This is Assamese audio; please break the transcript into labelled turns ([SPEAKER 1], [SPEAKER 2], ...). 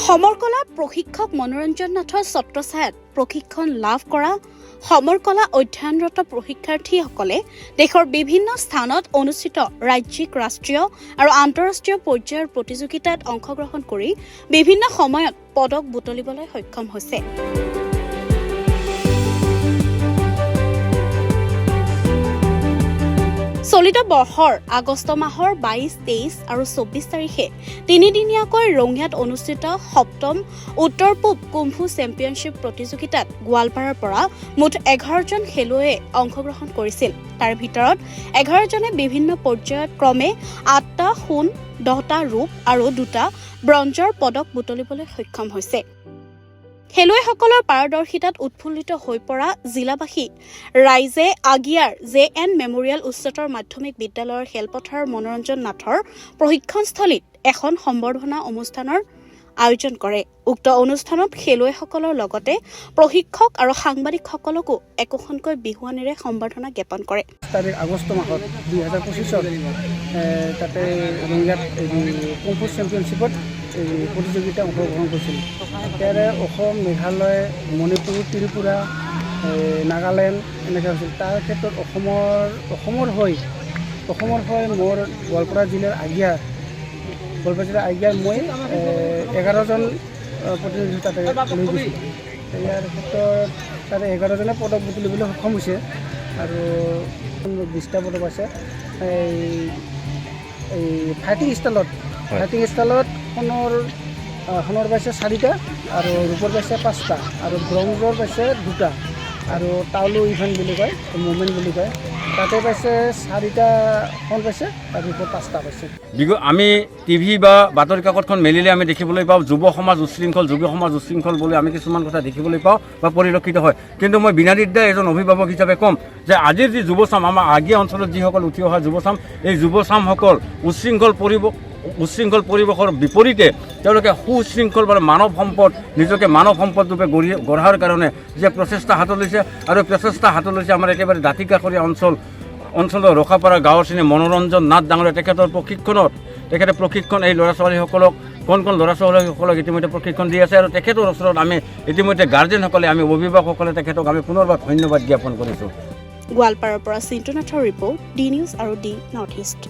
[SPEAKER 1] সমৰকলা প্ৰশিক্ষক মনোৰঞ্জন নাথৰ ছত্ৰছায়াত প্ৰশিক্ষণ লাভ কৰা সমৰকলা অধ্যয়নৰত প্ৰশিক্ষাৰ্থীসকলে দেশৰ বিভিন্ন স্থানত অনুষ্ঠিত ৰাজ্যিক ৰাষ্ট্ৰীয় আৰু আন্তঃৰাষ্ট্ৰীয় পৰ্যায়ৰ প্ৰতিযোগিতাত অংশগ্ৰহণ কৰি বিভিন্ন সময়ত পদক বুটলিবলৈ সক্ষম হৈছে। চলিত বৰ্ষৰ আগষ্ট মাহৰ ২২, ২৩ আৰু ২৪ তাৰিখে তিনিদিনীয়াকৈ ৰঙিয়াত অনুষ্ঠিত ৭ম উত্তৰ পূব কুম্ফু চেম্পিয়নশ্বিপ প্ৰতিযোগিতাত গোৱালপাৰাৰ পৰা মুঠ ১১জন খেলুৱৈয়ে অংশগ্ৰহণ কৰিছিল। তাৰ ভিতৰত ১১জনে বিভিন্ন পৰ্যায়ত ক্ৰমে ৮টা সোণ, 10টা ৰূপ আৰু 2টা ব্ৰঞ্জৰ পদক বুটলিবলৈ সক্ষম হৈছে। খেলুৱৈসকলৰ পাৰদৰ্শিতাত উৎফুল্লিত হৈ পৰা জিলাবাসী ৰাইজে আগিয়াৰ JN মেমৰিয়েল উচ্চতৰ মাধ্যমিক বিদ্যালয়ৰ খেলপথাৰৰ মনোৰঞ্জন নাথৰ প্ৰশিক্ষণস্থলীত এখন সম্বৰ্ধনা অনুষ্ঠানৰ আয়োজন কৰে। উক্ত অনুষ্ঠানত খেলুৱৈসকলৰ লগতে প্ৰশিক্ষক আৰু সাংবাদিকসকলকো একোখনকৈ বিহুৱানেৰে সম্বৰ্ধনা জ্ঞাপন কৰে।
[SPEAKER 2] আগষ্ট মাহত ২০২৫ তাতে ৰঙিয়াত কুম্ফু চেম্পিয়নশ্বিপত প্ৰতিযোগিতা অংশগ্ৰহণ কৰিছিল। ইয়াৰে অসম, মেঘালয়, মণিপুৰ, ত্ৰিপুৰা, নাগালেণ্ড এনেকৈ হৈছিল। তাৰ ক্ষেত্ৰত অসমৰ হৈ মোৰ গোৱালপাৰা জিলাৰ আগিয়াৰ মই ১১জন প্ৰতিনিধি তাতে লৈ গৈছিলোঁ। ইয়াৰ ক্ষেত্ৰত তাতে ১১জনে পদক বুটলিবলৈ সক্ষম হৈছে আৰু ২০টা পদক আছে। এই ফাইটিং ষ্টাইলত সোণৰ পাইছে 4টা আৰু ৰূপৰ পাইছে 5টা আৰু ব্ৰঞ্জৰ পাইছে 2টা আৰু টাউলো ইভেণ্ট বুলি কয়, মুভমেণ্ট বুলি কয়, তাতে পাইছে 4টা সোণ পাইছে আৰু ৰূপৰ 5টা পাইছে।
[SPEAKER 3] আমি টিভি বা বাতৰি কাকতখন মেলিলে আমি দেখিবলৈ পাওঁ যুৱ সমাজ উচ্ছৃংখল বুলি আমি কিছুমান কথা দেখিবলৈ পাওঁ বা পৰিলক্ষিত হয়। কিন্তু মই বিনাদ্বিধাই এজন অভিভাৱক হিচাপে ক'ম যে আজিৰ যি যুৱচাম, আমাৰ আগিয়া অঞ্চলত যিসকল উঠি অহা যুৱচাম, এই যুৱচামসকল উচ্ছৃংখল পৰিৱেশৰ বিপৰীতে তেওঁলোকে সুশৃংখল মানে নিজকে মানৱ সম্পদ ৰূপে গঢ়াৰ কাৰণে যে প্ৰচেষ্টা হাতত লৈছে আৰু প্ৰচেষ্টা হাতত লৈছে আমাৰ একেবাৰে দাঁতিকাষৰীয়া অঞ্চলৰ ৰখাপাৰা গাঁৱৰ চিনি মনোৰঞ্জন নাথ ডাঙৰীয়া। তেখেতে প্ৰশিক্ষণ এই ল'ৰা ছোৱালীসকলক কোন ল'ৰা ছোৱালীসকলক ইতিমধ্যে প্ৰশিক্ষণ দি আছে আৰু তেখেতৰ ওচৰত আমি ইতিমধ্যে গাৰ্জেনসকলে, আমি অভিভাৱকসকলে তেখেতক আমি পুনৰবাৰ ধন্যবাদ জ্ঞাপন কৰিছোঁ।
[SPEAKER 1] গোৱালপাৰাৰ পৰা চিন্তু নাথৰ ৰিপৰ্ট, ডি নিউজ আৰু ডি নৰ্থ ইষ্ট।